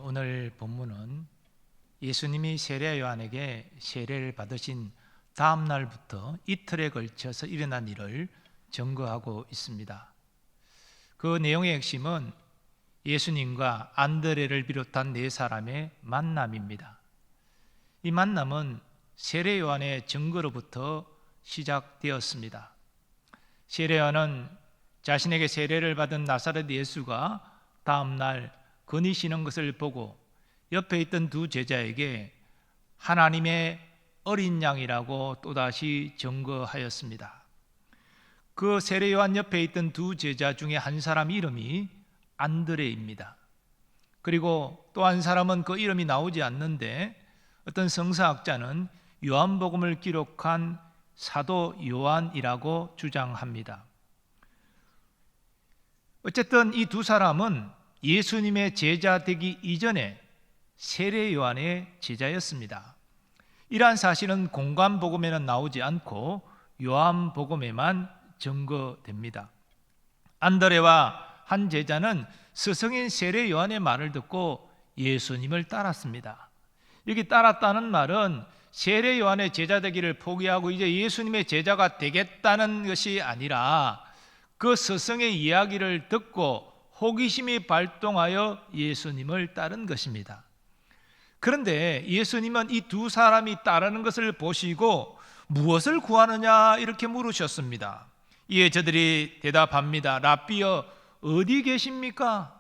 오늘 본문은 예수님이 세례 요한에게 세례를 받으신 다음 날부터 이틀에 걸쳐서 일어난 일을 증거하고 있습니다. 그 내용의 핵심은 예수님과 안드레를 비롯한 네 사람의 만남입니다. 이 만남은 세례 요한의 증거로부터 시작되었습니다. 세례 요한은 자신에게 세례를 받은 나사렛 예수가 다음 날 거니시는 것을 보고 옆에 있던 두 제자에게 하나님의 어린 양이라고 또다시 증거하였습니다. 그 세례 요한 옆에 있던 두 제자 중에 한 사람 이름이 안드레입니다. 그리고 또 한 사람은 그 이름이 나오지 않는데 어떤 성서학자는 요한복음을 기록한 사도 요한이라고 주장합니다. 어쨌든 이 두 사람은 예수님의 제자 되기 이전에 세례 요한의 제자였습니다. 이러한 사실은 공관복음에는 나오지 않고 요한복음에만 증거됩니다. 안드레와 한 제자는 스승인 세례 요한의 말을 듣고 예수님을 따랐습니다. 여기 따랐다는 말은 세례 요한의 제자 되기를 포기하고 이제 예수님의 제자가 되겠다는 것이 아니라 그 스승의 이야기를 듣고 호기심이 발동하여 예수님을 따른 것입니다. 그런데 예수님은 이 두 사람이 따르는 것을 보시고 무엇을 구하느냐 이렇게 물으셨습니다. 이에 저들이 대답합니다. 랍비여 어디 계십니까?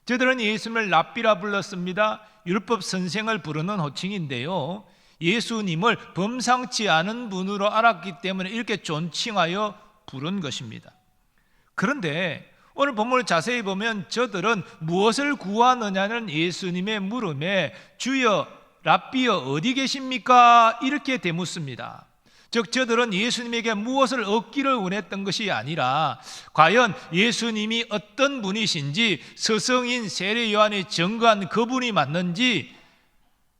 저들은 예수님을 랍비라 불렀습니다. 율법 선생을 부르는 호칭인데요, 예수님을 범상치 않은 분으로 알았기 때문에 이렇게 존칭하여 부른 것입니다. 그런데 오늘 본문을 자세히 보면 저들은 무엇을 구하느냐는 예수님의 물음에 주여 랍비여 어디 계십니까? 이렇게 되묻습니다. 즉 저들은 예수님에게 무엇을 얻기를 원했던 것이 아니라 과연 예수님이 어떤 분이신지 스승인 세례 요한이 증거한 그분이 맞는지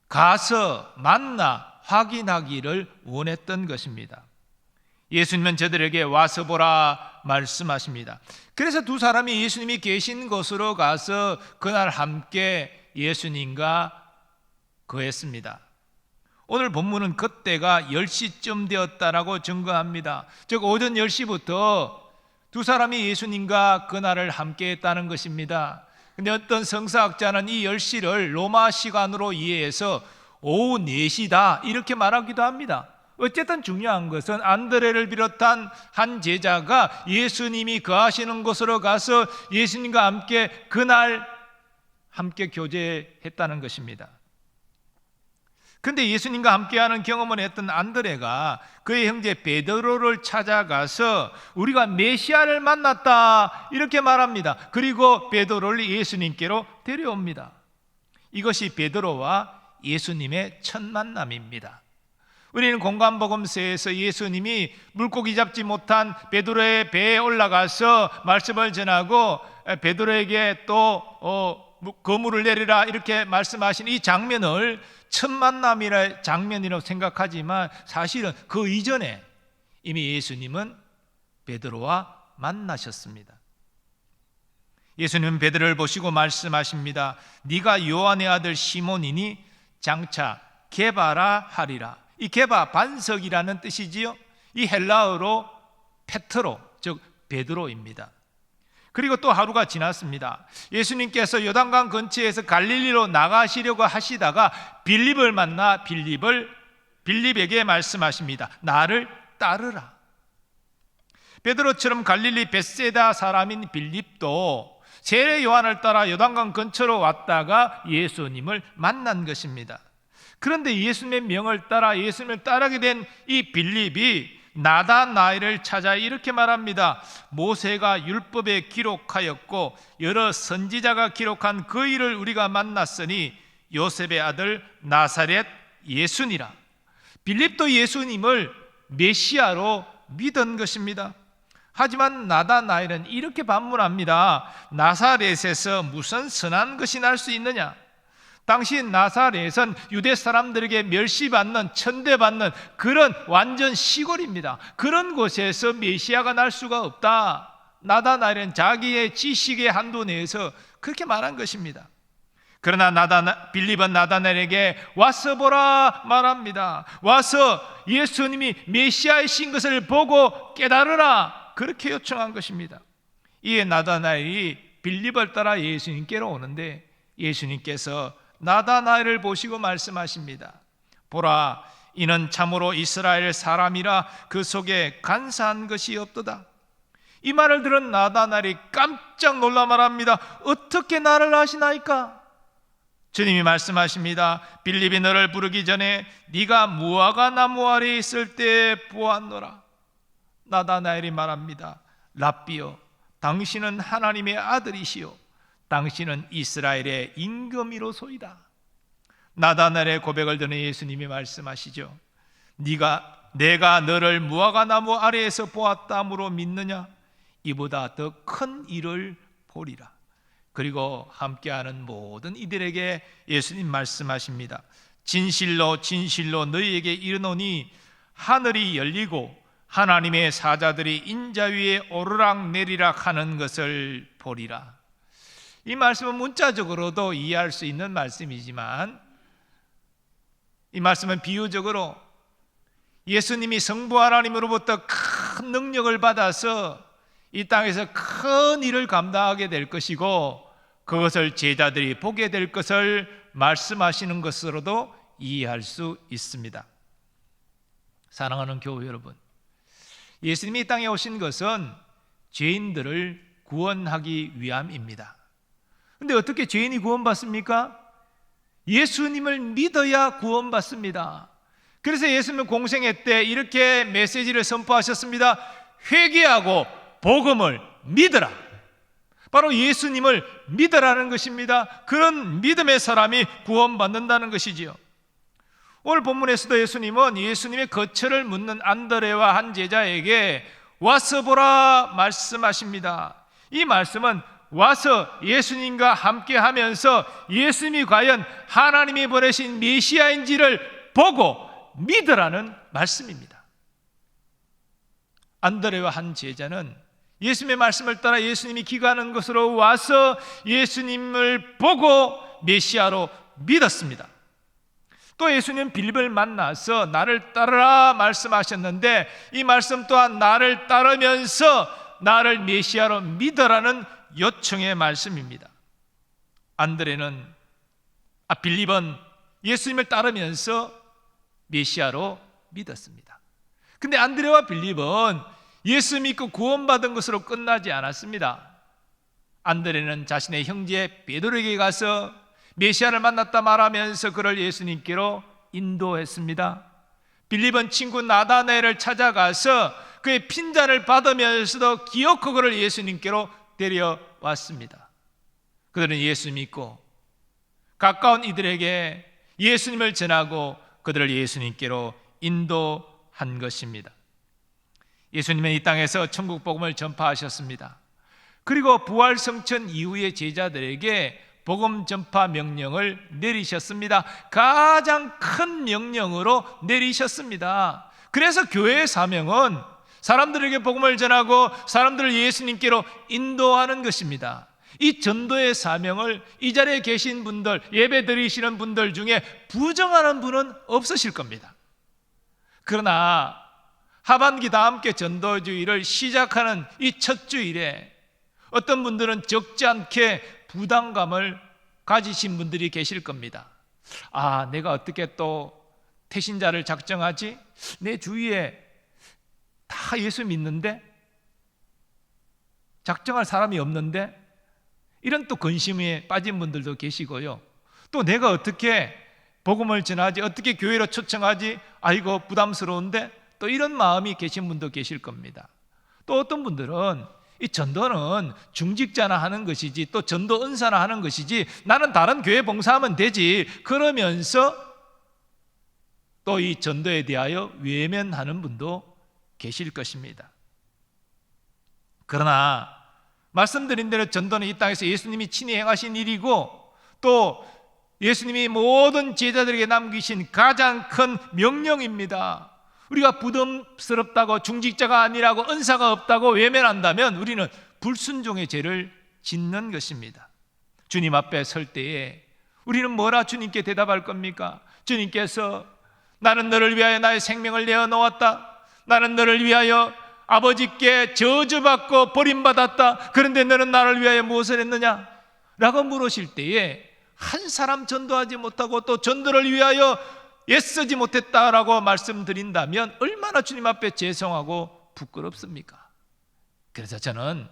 가서 만나 확인하기를 원했던 것입니다. 예수님은 저들에게 와서 보라 말씀하십니다. 그래서 두 사람이 예수님이 계신 곳으로 가서 그날 함께 예수님과 거했습니다. 오늘 본문은 그때가 10시쯤 되었다라고 증거합니다. 즉 오전 10시부터 두 사람이 예수님과 그날을 함께 했다는 것입니다. 그런데 어떤 성서학자는 이 10시를 로마 시간으로 이해해서 오후 4시다 이렇게 말하기도 합니다. 어쨌든 중요한 것은 안드레를 비롯한 한 제자가 예수님이 거하시는 곳으로 가서 예수님과 함께 그날 함께 교제했다는 것입니다. 그런데 예수님과 함께하는 경험을 했던 안드레가 그의 형제 베드로를 찾아가서 우리가 메시아를 만났다 이렇게 말합니다. 그리고 베드로를 예수님께로 데려옵니다. 이것이 베드로와 예수님의 첫 만남입니다. 우리는 공관복음서에서 예수님이 물고기 잡지 못한 베드로의 배에 올라가서 말씀을 전하고 베드로에게 또 거물을 내리라 이렇게 말씀하신 이 장면을 첫 만남이라 장면이라고 생각하지만 사실은 그 이전에 이미 예수님은 베드로와 만나셨습니다. 예수님은 베드로를 보시고 말씀하십니다. 네가 요한의 아들 시몬이니 장차 게바라 하리라. 이 게바 반석이라는 뜻이지요. 이 헬라어로 페트로 즉 베드로입니다. 그리고 또 하루가 지났습니다. 예수님께서 요단강 근처에서 갈릴리로 나가시려고 하시다가 빌립을 만나 빌립에게 말씀하십니다. 나를 따르라. 베드로처럼 갈릴리 벳세다 사람인 빌립도 세례 요한을 따라 요단강 근처로 왔다가 예수님을 만난 것입니다. 그런데 예수님의 명을 따라 예수님을 따르게 된 이 빌립이 나다나엘을 찾아 이렇게 말합니다. 모세가 율법에 기록하였고 여러 선지자가 기록한 그 일을 우리가 만났으니 요셉의 아들 나사렛 예수니라. 빌립도 예수님을 메시아로 믿은 것입니다. 하지만 나다나엘은 이렇게 반문합니다. 나사렛에서 무슨 선한 것이 날 수 있느냐? 당시 나사렛은 유대 사람들에게 멸시받는 천대받는 그런 완전 시골입니다. 그런 곳에서 메시아가 날 수가 없다. 나다나엘은 자기의 지식의 한도 내에서 그렇게 말한 것입니다. 그러나 빌립은 나다나엘에게 와서 보라 말합니다. 와서 예수님이 메시아이신 것을 보고 깨달으라, 그렇게 요청한 것입니다. 이에 나다나엘이 빌립을 따라 예수님께로 오는데 예수님께서 나다나엘을 보시고 말씀하십니다. 보라, 이는 참으로 이스라엘 사람이라 그 속에 간사한 것이 없도다. 이 말을 들은 나다나엘이 깜짝 놀라 말합니다. 어떻게 나를 아시나이까? 주님이 말씀하십니다. 빌립이 너를 부르기 전에 네가 무화과 나무 아래에 있을 때 보았노라. 나다나엘이 말합니다. 랍비여, 당신은 하나님의 아들이시요 당신은 이스라엘의 임금이로소이다. 나다나엘의 고백을 듣는 예수님이 말씀하시죠. 내가 너를 무화과 나무 아래에서 보았다므로 믿느냐? 이보다 더 큰 일을 보리라. 그리고 함께하는 모든 이들에게 예수님 말씀하십니다. 진실로 진실로 너희에게 이르노니 하늘이 열리고 하나님의 사자들이 인자 위에 오르락 내리락 하는 것을 보리라. 이 말씀은 문자적으로도 이해할 수 있는 말씀이지만 이 말씀은 비유적으로 예수님이 성부 하나님으로부터 큰 능력을 받아서 이 땅에서 큰 일을 감당하게 될 것이고 그것을 제자들이 보게 될 것을 말씀하시는 것으로도 이해할 수 있습니다. 사랑하는 교회 여러분, 예수님이 이 땅에 오신 것은 죄인들을 구원하기 위함입니다. 그런데 어떻게 죄인이 구원받습니까? 예수님을 믿어야 구원받습니다. 그래서 예수님은 공생애 때 이렇게 메시지를 선포하셨습니다. 회개하고 복음을 믿으라. 바로 예수님을 믿으라는 것입니다. 그런 믿음의 사람이 구원받는다는 것이지요. 오늘 본문에서도 예수님의 거처를 묻는 안드레와 한 제자에게 와서 보라 말씀하십니다. 이 말씀은 와서 예수님과 함께 하면서 예수님이 과연 하나님이 보내신 메시아인지를 보고 믿으라는 말씀입니다. 안드레와 한 제자는 예수님의 말씀을 따라 예수님이 기가하는 곳으로 와서 예수님을 보고 메시아로 믿었습니다. 또 예수님 빌립을 만나서 나를 따르라 말씀하셨는데 이 말씀 또한 나를 따르면서 나를 메시아로 믿으라는 요청의 말씀입니다. 빌립은 예수님을 따르면서 메시아로 믿었습니다. 근데 안드레와 빌립은 예수 믿고 구원받은 것으로 끝나지 않았습니다. 안드레는 자신의 형제 베드로에게 가서 메시아를 만났다 말하면서 그를 예수님께로 인도했습니다. 빌립은 친구 나다나엘을 찾아가서 그의 핀잔을 받으면서도 기어코 그를 예수님께로 데려왔습니다. 그들은 예수 믿고 가까운 이들에게 예수님을 전하고 그들을 예수님께로 인도한 것입니다. 예수님은 이 땅에서 천국 복음을 전파하셨습니다. 그리고 부활 성천 이후의 제자들에게 복음 전파 명령을 내리셨습니다. 가장 큰 명령으로 내리셨습니다. 그래서 교회의 사명은 사람들에게 복음을 전하고 사람들을 예수님께로 인도하는 것입니다. 이 전도의 사명을 이 자리에 계신 분들, 예배 드리시는 분들 중에 부정하는 분은 없으실 겁니다. 그러나 하반기 다 함께 전도주의를 시작하는 이 첫 주일에 어떤 분들은 적지 않게 부담감을 가지신 분들이 계실 겁니다. 내가 어떻게 또 태신자를 작정하지? 내 주위에 다 예수 믿는데? 작정할 사람이 없는데? 이런 또 근심에 빠진 분들도 계시고요. 또 내가 어떻게 복음을 전하지? 어떻게 교회로 초청하지? 이거 부담스러운데? 또 이런 마음이 계신 분도 계실 겁니다. 또 어떤 분들은 이 전도는 중직자나 하는 것이지 또 전도 은사나 하는 것이지 나는 다른 교회 봉사하면 되지 그러면서 또 이 전도에 대하여 외면하는 분도 계실 것입니다. 그러나 말씀드린 대로 전도는 이 땅에서 예수님이 친히 행하신 일이고 또 예수님이 모든 제자들에게 남기신 가장 큰 명령입니다. 우리가 부담스럽다고 중직자가 아니라고 은사가 없다고 외면한다면 우리는 불순종의 죄를 짓는 것입니다. 주님 앞에 설 때에 우리는 뭐라 주님께 대답할 겁니까? 주님께서 나는 너를 위하여 나의 생명을 내어놓았다. 나는 너를 위하여 아버지께 저주받고 버림받았다. 그런데 너는 나를 위하여 무엇을 했느냐? 라고 물으실 때에 한 사람 전도하지 못하고 또 전도를 위하여 애쓰지 못했다라고 말씀드린다면 얼마나 주님 앞에 죄송하고 부끄럽습니까? 그래서 저는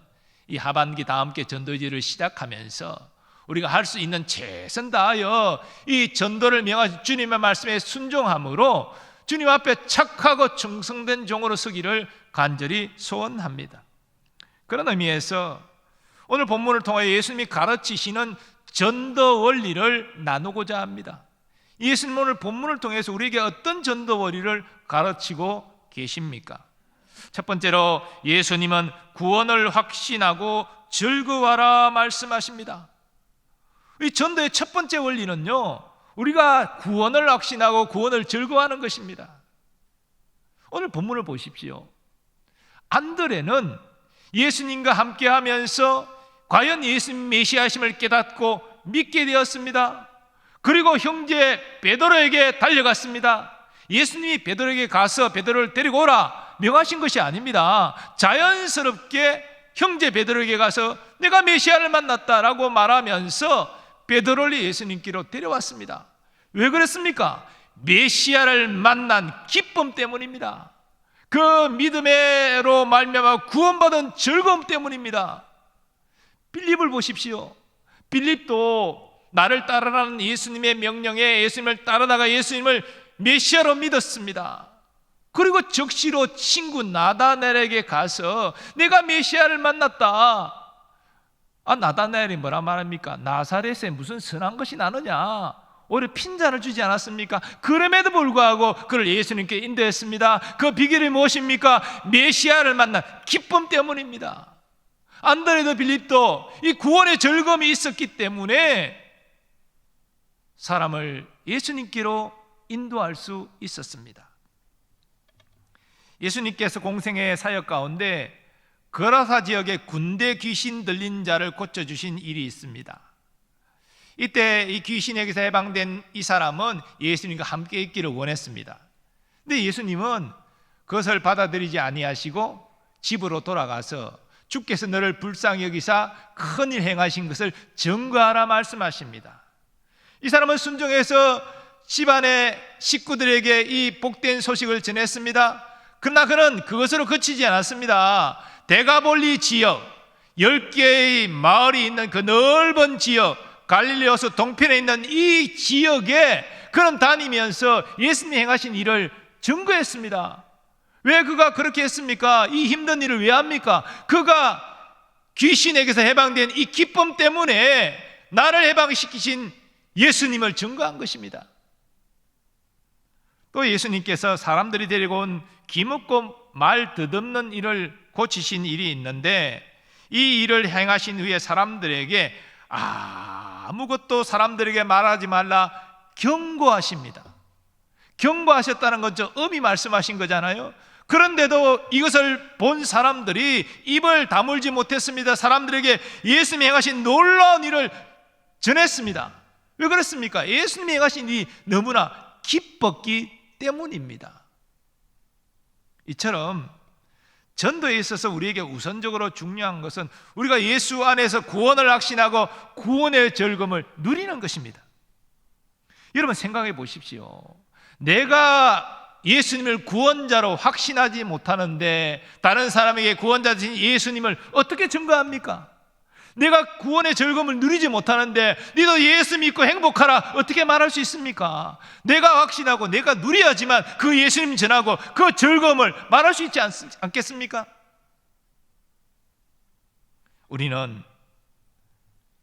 이 하반기 다 함께 전도지를 시작하면서 우리가 할 수 있는 최선 다하여 이 전도를 명하신 주님의 말씀에 순종함으로 주님 앞에 착하고 충성된 종으로 서기를 간절히 소원합니다. 그런 의미에서 오늘 본문을 통하여 예수님이 가르치시는 전도 원리를 나누고자 합니다. 예수님 오늘 본문을 통해서 우리에게 어떤 전도 원리를 가르치고 계십니까? 첫 번째로 예수님은 구원을 확신하고 즐거워하라 말씀하십니다. 이 전도의 첫 번째 원리는요, 우리가 구원을 확신하고 구원을 즐거워하는 것입니다. 오늘 본문을 보십시오. 안드레는 예수님과 함께 하면서 과연 예수님 메시아심을 깨닫고 믿게 되었습니다. 그리고 형제 베드로에게 달려갔습니다. 예수님이 베드로에게 가서 베드로를 데리고 오라 명하신 것이 아닙니다. 자연스럽게 형제 베드로에게 가서 내가 메시아를 만났다라고 말하면서 베드로를 예수님께로 데려왔습니다. 왜 그랬습니까? 메시아를 만난 기쁨 때문입니다. 그 믿음으로 말미암아 구원받은 즐거움 때문입니다. 빌립을 보십시오. 빌립도 나를 따르라는 예수님의 명령에 예수님을 따르다가 예수님을 메시아로 믿었습니다. 그리고 적시로 친구 나다넬에게 가서 내가 메시아를 만났다. 나다넬이 뭐라 말합니까? 나사렛에 무슨 선한 것이 나느냐? 오히려 핀잔을 주지 않았습니까? 그럼에도 불구하고 그를 예수님께 인도했습니다. 그 비결이 무엇입니까? 메시아를 만난 기쁨 때문입니다. 안드레도 빌립도 이 구원의 즐거움이 있었기 때문에 사람을 예수님께로 인도할 수 있었습니다. 예수님께서 공생의 사역 가운데 거라사 지역에 군대 귀신 들린 자를 고쳐주신 일이 있습니다. 이때 이 귀신에게서 해방된 이 사람은 예수님과 함께 있기를 원했습니다. 근데 예수님은 그것을 받아들이지 아니하시고 집으로 돌아가서 주께서 너를 불쌍히 여기사 큰일 행하신 것을 증거하라 말씀하십니다. 이 사람은 순종해서 집안의 식구들에게 이 복된 소식을 전했습니다. 그러나 그는 그것으로 그치지 않았습니다. 데가볼리 지역 10개의 마을이 있는 그 넓은 지역, 갈릴리호수 동편에 있는 이 지역에 그는 다니면서 예수님이 행하신 일을 증거했습니다. 왜 그가 그렇게 했습니까? 이 힘든 일을 왜 합니까? 그가 귀신에게서 해방된 이 기쁨 때문에 나를 해방시키신 예수님을 증거한 것입니다. 또 예수님께서 사람들이 데리고 온 기묻고 말 더듬는 일을 고치신 일이 있는데 이 일을 행하신 후에 사람들에게 아무것도 사람들에게 말하지 말라 경고하십니다. 경고하셨다는 건 저 엄히 말씀하신 거잖아요. 그런데도 이것을 본 사람들이 입을 다물지 못했습니다. 사람들에게 예수님이 행하신 놀라운 일을 전했습니다. 왜 그렇습니까? 예수님이 행하신 일이 너무나 기뻤기 때문입니다. 이처럼 전도에 있어서 우리에게 우선적으로 중요한 것은 우리가 예수 안에서 구원을 확신하고 구원의 즐거움을 누리는 것입니다. 여러분 생각해 보십시오. 내가 예수님을 구원자로 확신하지 못하는데 다른 사람에게 구원자신 예수님을 어떻게 증거합니까? 내가 구원의 즐거움을 누리지 못하는데 너도 예수 믿고 행복하라 어떻게 말할 수 있습니까? 내가 확신하고 내가 누려야지만 그 예수님 전하고 그 즐거움을 말할 수 있지 않겠습니까? 우리는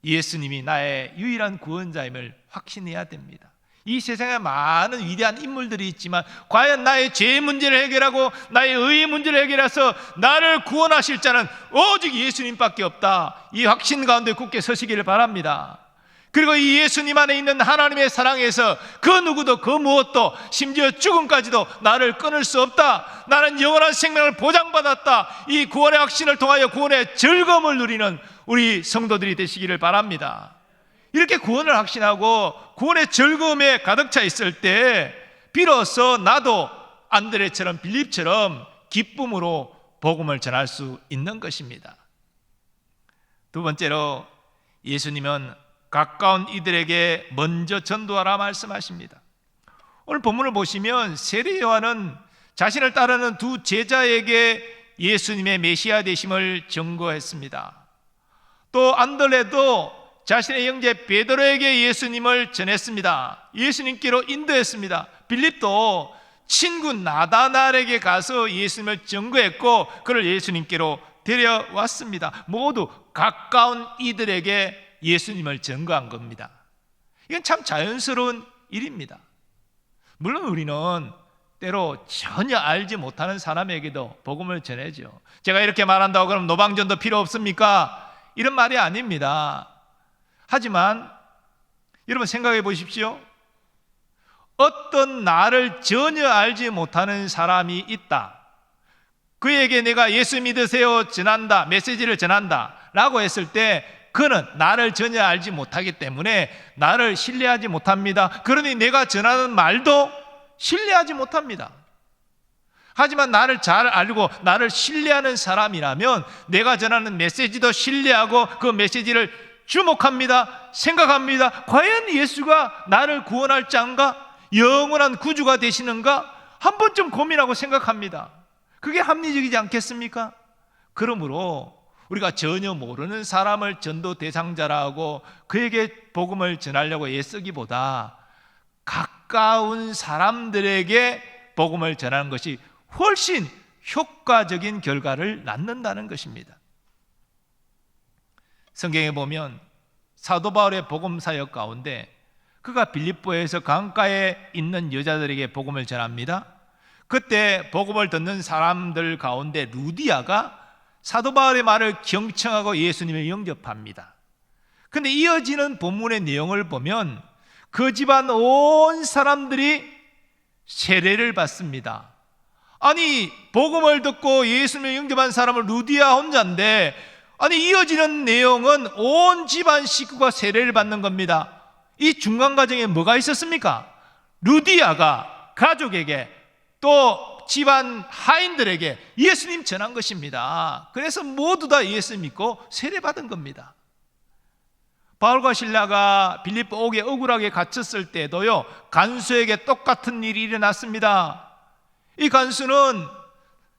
예수님이 나의 유일한 구원자임을 확신해야 됩니다. 이 세상에 많은 위대한 인물들이 있지만 과연 나의 죄의 문제를 해결하고 나의 의의 문제를 해결해서 나를 구원하실 자는 오직 예수님밖에 없다. 이 확신 가운데 굳게 서시기를 바랍니다. 그리고 이 예수님 안에 있는 하나님의 사랑에서 그 누구도 그 무엇도 심지어 죽음까지도 나를 끊을 수 없다. 나는 영원한 생명을 보장받았다. 이 구원의 확신을 통하여 구원의 즐거움을 누리는 우리 성도들이 되시기를 바랍니다. 이렇게 구원을 확신하고 구원의 즐거움에 가득 차 있을 때 비로소 나도 안드레처럼 빌립처럼 기쁨으로 복음을 전할 수 있는 것입니다. 두 번째로 예수님은 가까운 이들에게 먼저 전도하라 말씀하십니다. 오늘 본문을 보시면 세례 요한은 자신을 따르는 두 제자에게 예수님의 메시아 되심을 증거했습니다. 또 안드레도 자신의 형제 베드로에게 예수님을 전했습니다. 예수님께로 인도했습니다. 빌립도 친구 나다나엘에게 가서 예수님을 증거했고 그를 예수님께로 데려왔습니다. 모두 가까운 이들에게 예수님을 증거한 겁니다. 이건 참 자연스러운 일입니다. 물론 우리는 때로 전혀 알지 못하는 사람에게도 복음을 전해죠. 제가 이렇게 말한다고 그럼 노방전도 필요 없습니까? 이런 말이 아닙니다. 하지만 여러분 생각해 보십시오. 어떤 나를 전혀 알지 못하는 사람이 있다. 그에게 내가 예수 믿으세요 전한다, 메시지를 전한다 라고 했을 때 그는 나를 전혀 알지 못하기 때문에 나를 신뢰하지 못합니다. 그러니 내가 전하는 말도 신뢰하지 못합니다. 하지만 나를 잘 알고 나를 신뢰하는 사람이라면 내가 전하는 메시지도 신뢰하고 그 메시지를 주목합니다. 생각합니다. 과연 예수가 나를 구원할 자인가? 영원한 구주가 되시는가? 한 번쯤 고민하고 생각합니다. 그게 합리적이지 않겠습니까? 그러므로 우리가 전혀 모르는 사람을 전도 대상자라고 그에게 복음을 전하려고 애쓰기보다 가까운 사람들에게 복음을 전하는 것이 훨씬 효과적인 결과를 낳는다는 것입니다. 성경에 보면 사도 바울의 복음 사역 가운데 그가 빌립보에서 강가에 있는 여자들에게 복음을 전합니다. 그때 복음을 듣는 사람들 가운데 루디아가 사도 바울의 말을 경청하고 예수님을 영접합니다. 그런데 이어지는 본문의 내용을 보면 그 집안 온 사람들이 세례를 받습니다. 아니 복음을 듣고 예수님을 영접한 사람은 루디아 혼자인데 아니 이어지는 내용은 온 집안 식구가 세례를 받는 겁니다. 이 중간 과정에 뭐가 있었습니까? 루디아가 가족에게 또 집안 하인들에게 예수님 전한 것입니다. 그래서 모두 다 예수 믿고 세례 받은 겁니다. 바울과 실라가 빌립보 옥에 억울하게 갇혔을 때도요 간수에게 똑같은 일이 일어났습니다. 이 간수는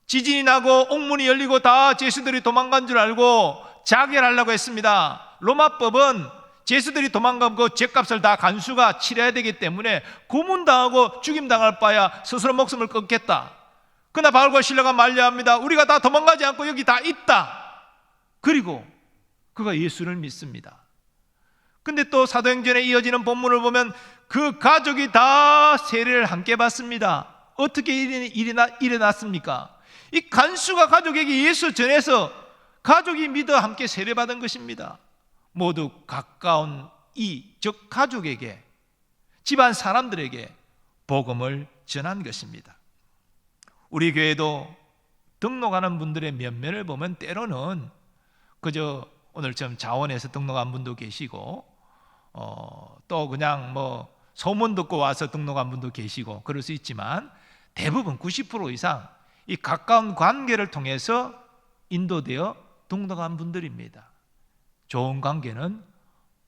지진이 나고 옥문이 열리고 다 죄수들이 도망간 줄 알고 자결하려고 했습니다. 로마법은 죄수들이 도망가면 그 죄값을 다 간수가 치러야 되기 때문에 고문당하고 죽임당할 바야 스스로 목숨을 끊겠다. 그러나 바울과 실라가 만류합니다. 우리가 다 도망가지 않고 여기 다 있다. 그리고 그가 예수를 믿습니다. 근데 또 사도행전에 이어지는 본문을 보면 그 가족이 다 세례를 함께 받습니다. 어떻게 일어났습니까? 이 간수가 가족에게 예수 전해서 가족이 믿어 함께 세례받은 것입니다. 모두 가까운 즉 가족에게 집안 사람들에게 복음을 전한 것입니다. 우리 교회도 등록하는 분들의 면면을 보면 때로는 그저 오늘처럼 자원해서 등록한 분도 계시고 또 그냥 뭐 소문 듣고 와서 등록한 분도 계시고 그럴 수 있지만 대부분 90% 이상 이 가까운 관계를 통해서 인도되어 등록한 분들입니다. 좋은 관계는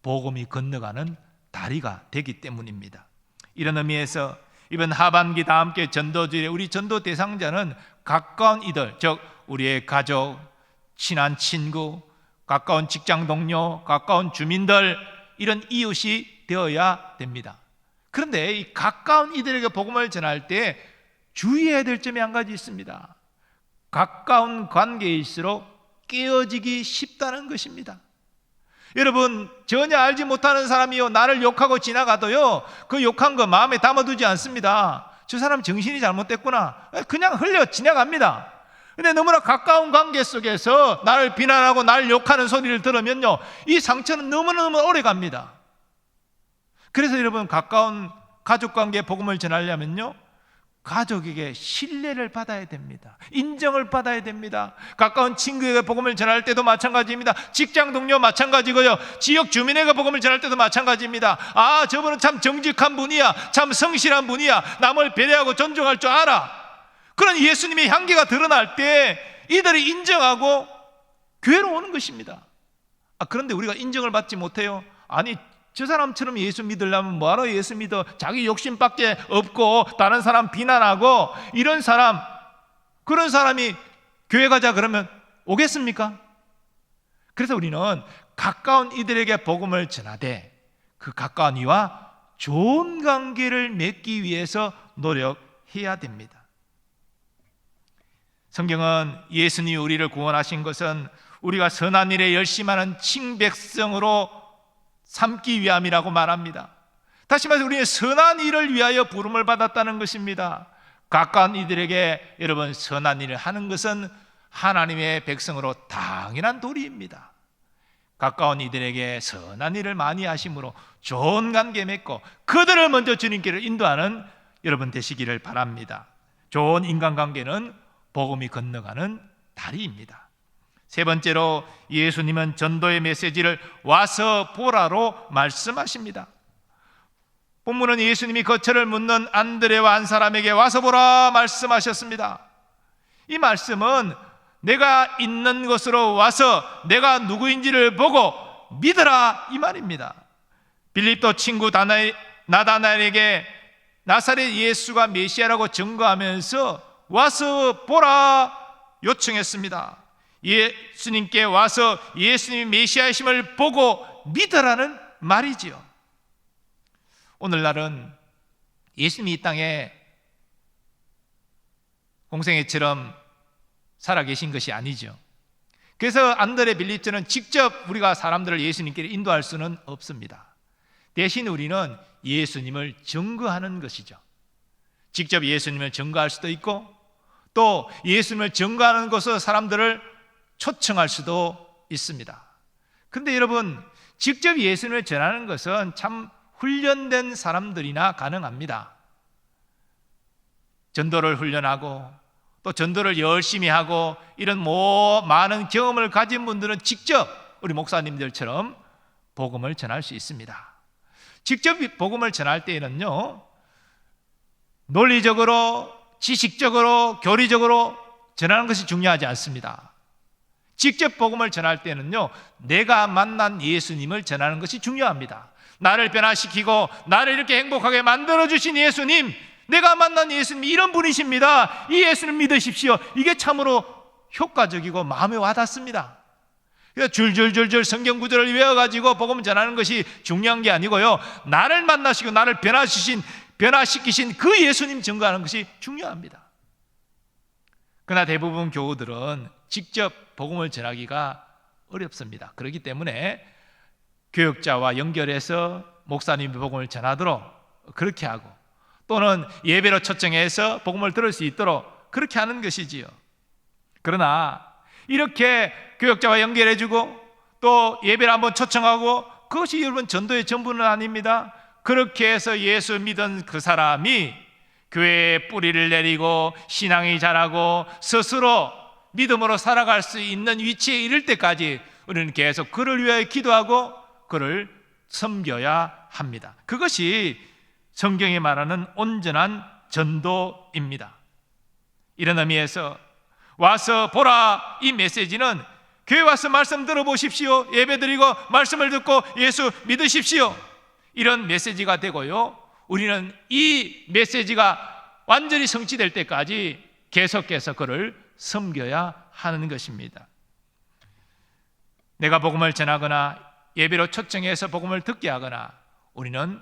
복음이 건너가는 다리가 되기 때문입니다. 이런 의미에서 이번 하반기 다 함께 전도주일에 우리 전도 대상자는 가까운 이들, 즉 우리의 가족, 친한 친구, 가까운 직장 동료, 가까운 주민들 이런 이웃이 되어야 됩니다. 그런데 이 가까운 이들에게 복음을 전할 때 주의해야 될 점이 한 가지 있습니다. 가까운 관계일수록 깨어지기 쉽다는 것입니다. 여러분 전혀 알지 못하는 사람이요 나를 욕하고 지나가도요 그 욕한 거 마음에 담아두지 않습니다. 저 사람 정신이 잘못됐구나 그냥 흘려 지나갑니다. 근데 너무나 가까운 관계 속에서 나를 비난하고 나를 욕하는 소리를 들으면요 이 상처는 너무너무 오래 갑니다. 그래서 여러분 가까운 가족관계에 복음을 전하려면요 가족에게 신뢰를 받아야 됩니다. 인정을 받아야 됩니다. 가까운 친구에게 복음을 전할 때도 마찬가지입니다. 직장 동료 마찬가지고요. 지역 주민에게 복음을 전할 때도 마찬가지입니다. 아, 저분은 참 정직한 분이야. 참 성실한 분이야. 남을 배려하고 존중할 줄 알아. 그런 예수님의 향기가 드러날 때 이들이 인정하고 교회로 오는 것입니다. 그런데 우리가 인정을 받지 못해요. 아니, 저 사람처럼 예수 믿으려면 뭐하러 예수 믿어? 자기 욕심밖에 없고 다른 사람 비난하고 이런 사람, 그런 사람이 교회 가자 그러면 오겠습니까? 그래서 우리는 가까운 이들에게 복음을 전하되 그 가까운 이와 좋은 관계를 맺기 위해서 노력해야 됩니다. 성경은 예수님이 우리를 구원하신 것은 우리가 선한 일에 열심하는 친백성으로 삼기 위함이라고 말합니다. 다시 말해서 우리는 선한 일을 위하여 부름을 받았다는 것입니다. 가까운 이들에게 여러분 선한 일을 하는 것은 하나님의 백성으로 당연한 도리입니다. 가까운 이들에게 선한 일을 많이 하심으로 좋은 관계 맺고 그들을 먼저 주님께로 인도하는 여러분 되시기를 바랍니다. 좋은 인간관계는 복음이 건너가는 다리입니다. 세 번째로 예수님은 전도의 메시지를 와서 보라로 말씀하십니다. 본문은 예수님이 거처를 묻는 안드레와 한 사람에게 와서 보라 말씀하셨습니다. 이 말씀은 내가 있는 곳으로 와서 내가 누구인지를 보고 믿으라 이 말입니다. 빌립도 친구 나다나엘에게 나사렛 예수가 메시아라고 증거하면서 와서 보라 요청했습니다. 예수님께 와서 예수님이 메시아이심을 보고 믿으라는 말이지요. 오늘날은 예수님이 이 땅에 공생애처럼 살아계신 것이 아니죠. 그래서 안드레 빌립처럼 직접 우리가 사람들을 예수님께 인도할 수는 없습니다. 대신 우리는 예수님을 증거하는 것이죠. 직접 예수님을 증거할 수도 있고 또 예수님을 증거하는 것으로 사람들을 초청할 수도 있습니다. 그런데 여러분, 직접 예수님을 전하는 것은 참 훈련된 사람들이나 가능합니다. 전도를 훈련하고 또 전도를 열심히 하고 이런 많은 경험을 가진 분들은 직접 우리 목사님들처럼 복음을 전할 수 있습니다. 직접 복음을 전할 때에는요, 논리적으로, 지식적으로, 교리적으로 전하는 것이 중요하지 않습니다. 직접 복음을 전할 때는요, 내가 만난 예수님을 전하는 것이 중요합니다. 나를 변화시키고 나를 이렇게 행복하게 만들어주신 예수님, 내가 만난 예수님이 이런 분이십니다. 이 예수님 믿으십시오. 이게 참으로 효과적이고 마음에 와닿습니다. 그래서 줄줄줄줄 성경 구절을 외워가지고 복음 전하는 것이 중요한 게 아니고요, 나를 만나시고 나를 변화시키신 그 예수님 증거하는 것이 중요합니다. 그러나 대부분 교우들은 직접 복음을 전하기가 어렵습니다. 그렇기 때문에 교역자와 연결해서 목사님이 복음을 전하도록 그렇게 하고 또는 예배로 초청해서 복음을 들을 수 있도록 그렇게 하는 것이지요. 그러나 이렇게 교역자와 연결해주고 또 예배를 한번 초청하고 그것이 여러분 전도의 전부는 아닙니다. 그렇게 해서 예수 믿은 그 사람이 교회에 뿌리를 내리고 신앙이 자라고 스스로 믿음으로 살아갈 수 있는 위치에 이를 때까지 우리는 계속 그를 위하여 기도하고 그를 섬겨야 합니다. 그것이 성경이 말하는 온전한 전도입니다. 이런 의미에서 와서 보라 이 메시지는 교회 와서 말씀 들어보십시오, 예배드리고 말씀을 듣고 예수 믿으십시오, 이런 메시지가 되고요, 우리는 이 메시지가 완전히 성취될 때까지 계속해서 그를 섬겨야 하는 것입니다. 내가 복음을 전하거나 예배로 초청해서 복음을 듣게 하거나 우리는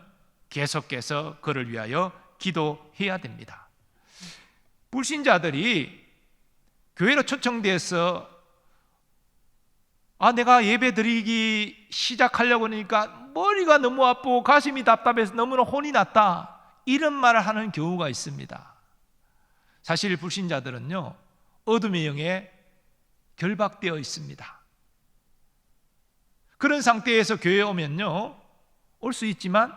계속해서 그를 위하여 기도해야 됩니다. 불신자들이 교회로 초청돼서 내가 예배 드리기 시작하려고 하니까 머리가 너무 아프고 가슴이 답답해서 너무나 혼이 났다, 이런 말을 하는 경우가 있습니다. 사실 불신자들은요, 어둠의 영에 결박되어 있습니다. 그런 상태에서 교회에 오면요, 올 수 있지만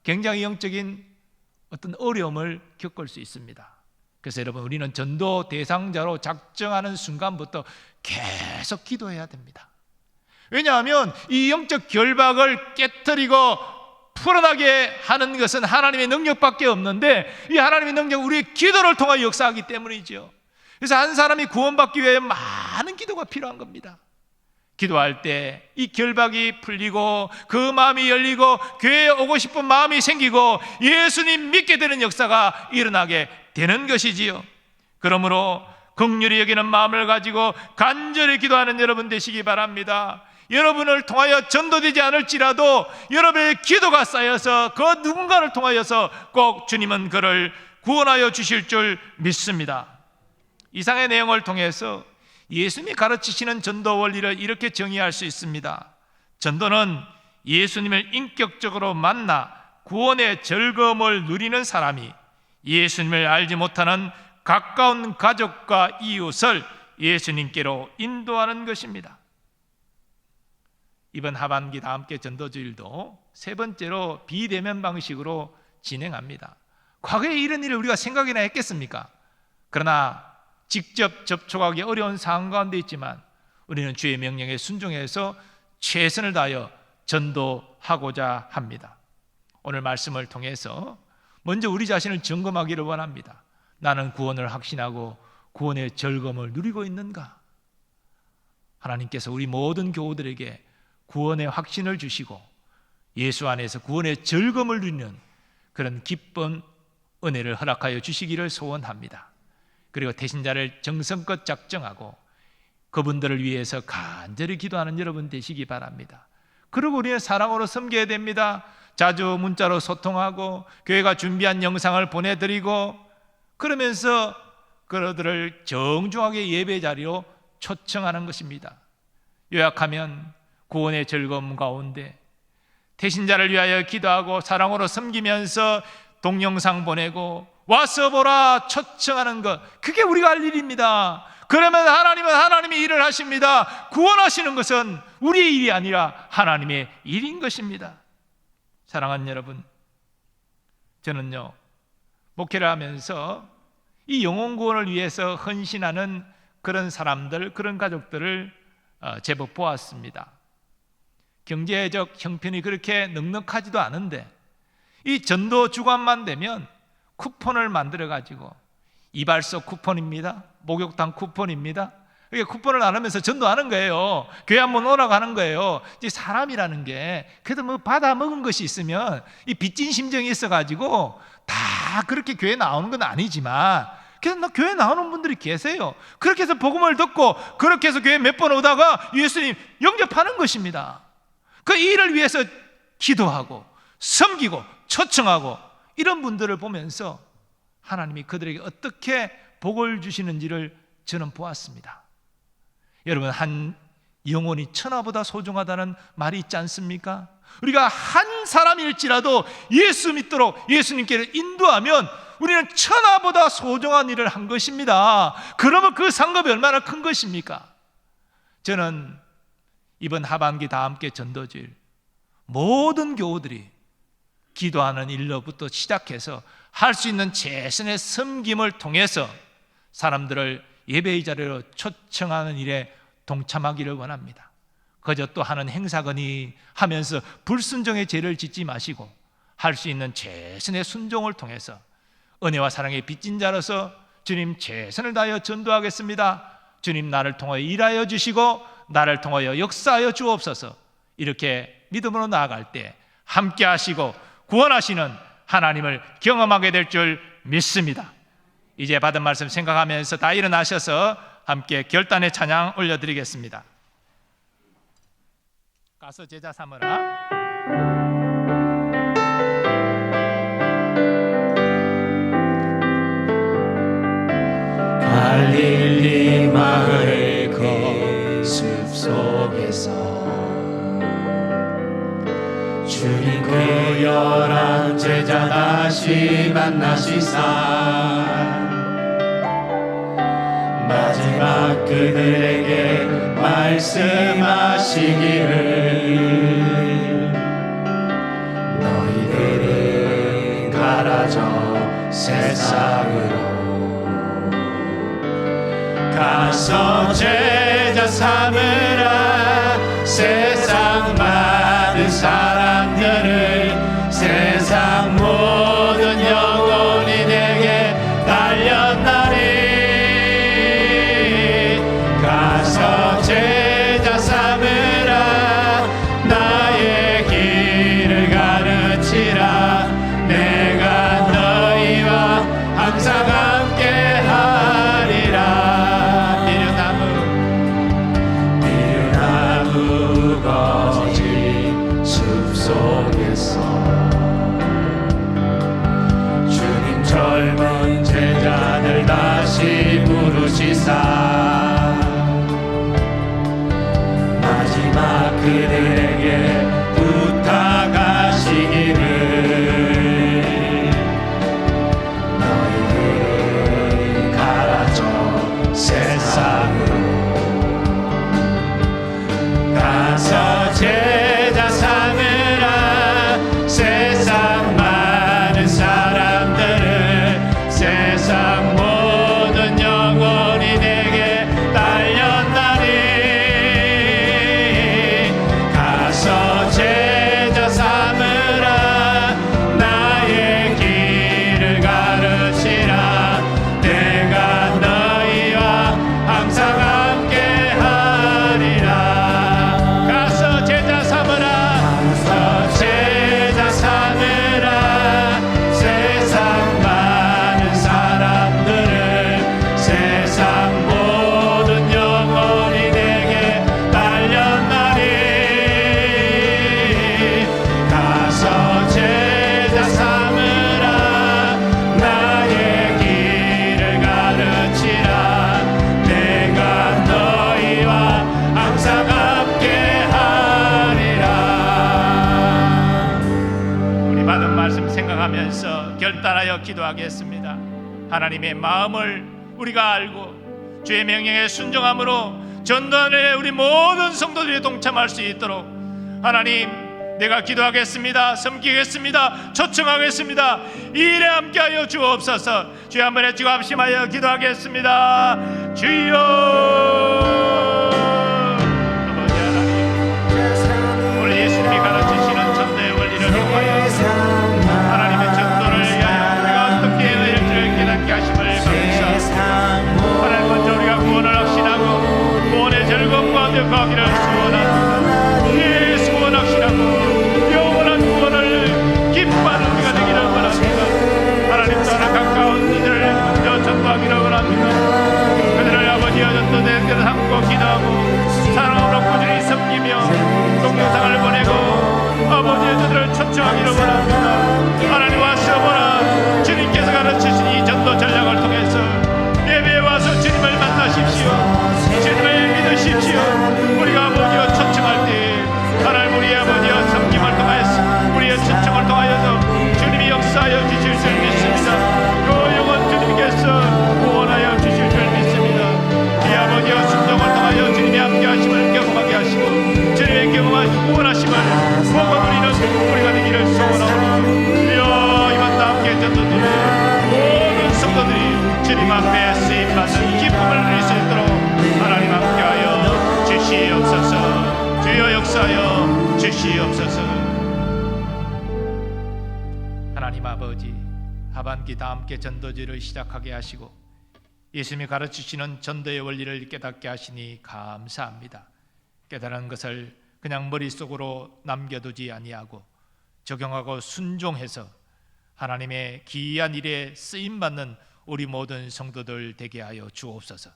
굉장히 영적인 어떤 어려움을 겪을 수 있습니다. 그래서 여러분, 우리는 전도 대상자로 작정하는 순간부터 계속 기도해야 됩니다. 왜냐하면 이 영적 결박을 깨트리고 풀어나게 하는 것은 하나님의 능력밖에 없는데, 이 하나님의 능력은 우리의 기도를 통하여 역사하기 때문이죠. 그래서 한 사람이 구원받기 위해 많은 기도가 필요한 겁니다. 기도할 때 이 결박이 풀리고 그 마음이 열리고 교회에 오고 싶은 마음이 생기고 예수님 믿게 되는 역사가 일어나게 되는 것이지요. 그러므로 긍휼히 여기는 마음을 가지고 간절히 기도하는 여러분 되시기 바랍니다. 여러분을 통하여 전도되지 않을지라도 여러분의 기도가 쌓여서 그 누군가를 통하여서 꼭 주님은 그를 구원하여 주실 줄 믿습니다. 이상의 내용을 통해서 예수님이 가르치시는 전도 원리를 이렇게 정의할 수 있습니다. 전도는 예수님을 인격적으로 만나 구원의 즐거움을 누리는 사람이 예수님을 알지 못하는 가까운 가족과 이웃을 예수님께로 인도하는 것입니다. 이번 하반기 다 함께 전도주일도 세 번째로 비대면 방식으로 진행합니다. 과거에 이런 일을 우리가 생각이나 했겠습니까? 그러나 직접 접촉하기 어려운 상황 가운데 있지만 우리는 주의 명령에 순종해서 최선을 다하여 전도하고자 합니다. 오늘 말씀을 통해서 먼저 우리 자신을 점검하기를 원합니다. 나는 구원을 확신하고 구원의 즐거움을 누리고 있는가? 하나님께서 우리 모든 교우들에게 구원의 확신을 주시고 예수 안에서 구원의 즐거움을 누리는 그런 기쁜 은혜를 허락하여 주시기를 소원합니다. 그리고 대신자를 정성껏 작정하고 그분들을 위해서 간절히 기도하는 여러분 되시기 바랍니다. 그리고 우리는 사랑으로 섬겨야 됩니다. 자주 문자로 소통하고 교회가 준비한 영상을 보내드리고 그러면서 그들을 정중하게 예배 자리로 초청하는 것입니다. 요약하면 구원의 즐거움 가운데 대신자를 위하여 기도하고 사랑으로 섬기면서 동영상 보내고 와서 보라 초청하는 것, 그게 우리가 할 일입니다. 그러면 하나님은 하나님의 일을 하십니다. 구원하시는 것은 우리의 일이 아니라 하나님의 일인 것입니다. 사랑하는 여러분, 저는요 목회를 하면서 이 영혼 구원을 위해서 헌신하는 그런 사람들, 그런 가족들을 제법 보았습니다. 경제적 형편이 그렇게 넉넉하지도 않은데 이 전도 주간만 되면 쿠폰을 만들어 가지고 이발소 쿠폰입니다, 목욕탕 쿠폰입니다, 이게 쿠폰을 나누면서 전도하는 거예요. 교회 한번 오라고 하는 거예요. 이제 사람이라는 게 그래도 뭐 받아 먹은 것이 있으면 이 빚진 심정이 있어가지고 다 그렇게 교회 나오는 건 아니지만 그래서 교회 나오는 분들이 계세요. 그렇게 해서 복음을 듣고 그렇게 해서 교회 몇 번 오다가 예수님 영접하는 것입니다. 그 일을 위해서 기도하고 섬기고 초청하고 이런 분들을 보면서 하나님이 그들에게 어떻게 복을 주시는지를 저는 보았습니다. 여러분, 한 영혼이 천하보다 소중하다는 말이 있지 않습니까? 우리가 한 사람일지라도 예수 믿도록 예수님께 인도하면 우리는 천하보다 소중한 일을 한 것입니다. 그러면 그 상급이 얼마나 큰 것입니까? 저는 이번 하반기 다 함께 전도주일 모든 교우들이 기도하는 일로부터 시작해서 할 수 있는 최선의 섬김을 통해서 사람들을 예배의 자리로 초청하는 일에 동참하기를 원합니다. 그저 또 하는 행사거니 하면서 불순종의 죄를 짓지 마시고 할 수 있는 최선의 순종을 통해서 은혜와 사랑의 빚진 자로서 주님 최선을 다하여 전도하겠습니다. 주님 나를 통하여 일하여 주시고 나를 통하여 역사하여 주옵소서. 이렇게 믿음으로 나아갈 때 함께 하시고 구원하시는 하나님을 경험하게 될 줄 믿습니다. 이제 받은 말씀 생각하면서 다 일어나셔서 함께 결단의 찬양 올려드리겠습니다. 가서 제자 삼으라. 갈릴리 마을 그 숲속에서 주님 그 11 제자 다시 만나시사 마지막 그들에게 말씀하시기를 너희들은 가라 저 세상으로 가서 제자 삼으라. 세상 많은 사람들을, 세상 모든 영혼이 내게 달렸나니. 가서 제자 삼으라. 나의 길을 가르치라. 내가 너희와 항상 함께 하리라. 미련나무 거지 숲속에서 주님 젊은 제자들 다시 부르시사 마지막 그들에게 부탁하시기를 너희들을 가라져 세상으로. 가서 제자 삼으라. 세상 많은 사람들을, 세상 모든 영혼이 내게 달렸나니. 가서 제자 삼으라. 나의 길을 가르치라. 내가 너희와 항상 함께 하리라. 가서 제자 삼으라. 가서 제자 삼으라. 세상 많은 사람들을, 세상 모든 영혼이 내게 달렸나니. 가서 제자 삼으라. 나의 길을 가르치라. 내가 너희와 항상 함께 하리라. 우리 받은 말씀 생각하면서 결단하여 기도하겠습니다. 하나님의 마음을 우리가 알고 주의 명령에 순종함으로 전도하는 우리 모든 성도들이 동참할 수 있도록 하나님, 내가 기도하겠습니다. 섬기겠습니다. 초청하겠습니다. 이 일에 함께하여 주옵소서. 주여 한번 해주고 합심하여 기도하겠습니다. 주여. 아버지 하나님, 오늘 예수님이 가르치시는 전도의 원리를 통하여 하나님의 전도를 위하여 우리가 어떻게 해야 할지를 깨닫게 하심을 감사합니다. 하나님, 먼저 우리가 구원을 확신하고 구원의 즐거움과 거기를 소원합니다. 예, 소원 확신하고 영원한 구원을 기뻐하는 우리가 되기를 원합니다. 하나님, 또한 가까운 이들을 먼저 전도하기를 원합니다. 그들을 아버지여 전도된 그를 삼고 기도하고 사랑으로 꾸준히 섬기며 동영상을 보내고 아버지의 저들을 초청하기를 원합니다. 하나님, 와서보라. 주님께서 가르치신 이 전도 전략을 통해서 예배에 와서 주님을 만나십시오. 주님을 믿으십시오. 우리가 아버지여 초청할 때 하나님, 우리의 아버지여 섬김을 통하여서 우리의 초청을 통하여서 주님이 역사하여 주실 줄 믿습니다. 그 영혼 주님께서 구원하여 주실 줄 믿습니다. 이 아버지여 순종을 통하여 주님이 함께 하심을 경험하게 하시고 주님의 경험하신 구원하심을 보고 누리는 우리가 되기를 소원하오니 주여, 이번 다 함께 전도되는 모든 성도들이 주님 앞에 쓰임받는 기쁨을 누릴 수 있도록 하나님 함께하여 주시옵소서. 주여 역사하여 주시옵소서. 하나님 아버지, 하반기 다 함께 전도지를 시작하게 하시고 예수님이 가르치시는 전도의 원리를 깨닫게 하시니 감사합니다. 깨달은 것을 그냥 머릿속으로 남겨두지 아니하고 적용하고 순종해서 하나님의 기이한 일에 쓰임받는 우리 모든 성도들 되게 하여 주옵소서.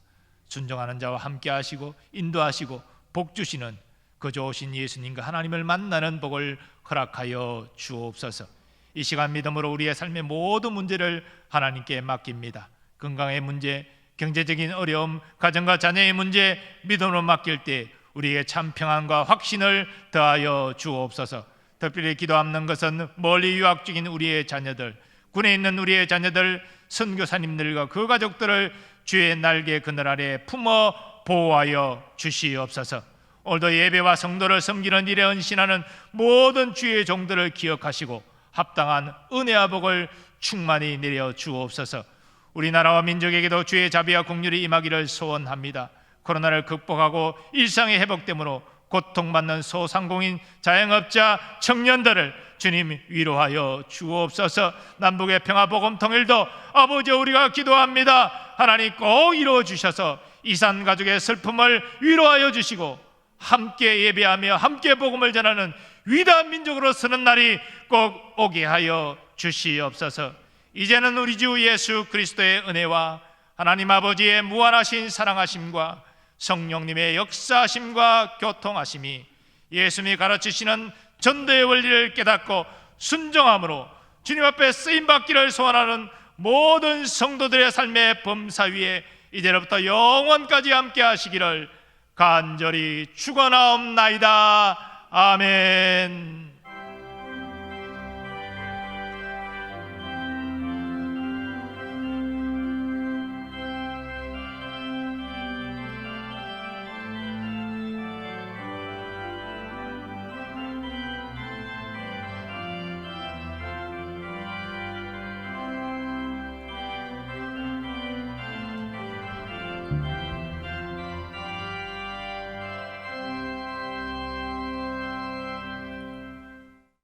순종하는 자와 함께 하시고 인도하시고 복 주시는 그 좋으신 예수님과 하나님을 만나는 복을 허락하여 주옵소서. 이 시간 믿음으로 우리의 삶의 모든 문제를 하나님께 맡깁니다. 건강의 문제, 경제적인 어려움, 가정과 자녀의 문제 믿음으로 맡길 때 우리에게 참 평안과 확신을 더하여 주옵소서. 특별히 기도하는 것은 멀리 유학 중인 우리의 자녀들, 군에 있는 우리의 자녀들, 선교사님들과 그 가족들을 주의 날개 그늘 아래 품어 보호하여 주시옵소서. 오늘도 예배와 성도를 섬기는 일에 헌신하는 모든 주의 종들을 기억하시고 합당한 은혜와 복을 충만히 내려 주옵소서. 우리나라와 민족에게도 주의 자비와 긍휼이 임하기를 소원합니다. 코로나를 극복하고 일상의 회복됨으로 고통받는 소상공인, 자영업자, 청년들을 주님 위로하여 주옵소서. 남북의 평화, 복음, 통일도 아버지 우리가 기도합니다. 하나님 꼭 이루어 주셔서 이산 가족의 슬픔을 위로하여 주시고 함께 예배하며 함께 복음을 전하는 위대한 민족으로 서는 날이 꼭 오게 하여 주시옵소서. 이제는 우리 주 예수 그리스도의 은혜와 하나님 아버지의 무한하신 사랑하심과 성령님의 역사하심과 교통하심이 예수님이 가르치시는 전도의 원리를 깨닫고 순종함으로 주님 앞에 쓰임받기를 소원하는 모든 성도들의 삶의 범사 위에 이제로부터 영원까지 함께 하시기를 간절히 축원하옵나이다. 아멘.